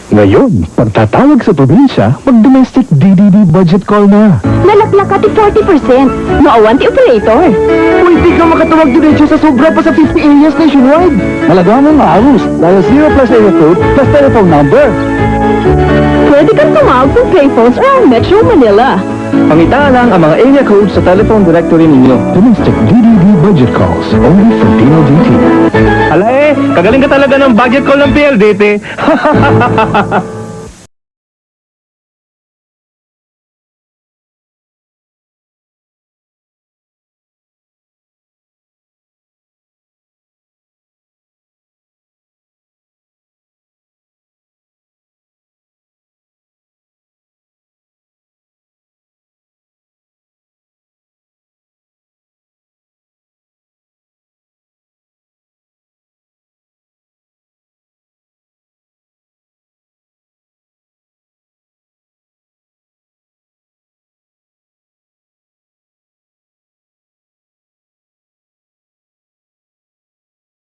Ngayon, pagtatawag sa probinsya, mag-domestic DDD budget call na. Nalaklak ka ti 40%. Maawan ti operator. Pwede ka makatawag diretso sa sobra pa sa 50 areas nationwide. Malagawa mo nga, Arus, dahil 0 plus area code plus telephone number. Pwede kang tumawag sa payphones around Metro Manila. Pangitaan lang ang mga area codes sa telephone directory ninyo. Domestic DDD budget calls, only from PLDT. Ala kagaling ka talaga ng budget call ng PLDT.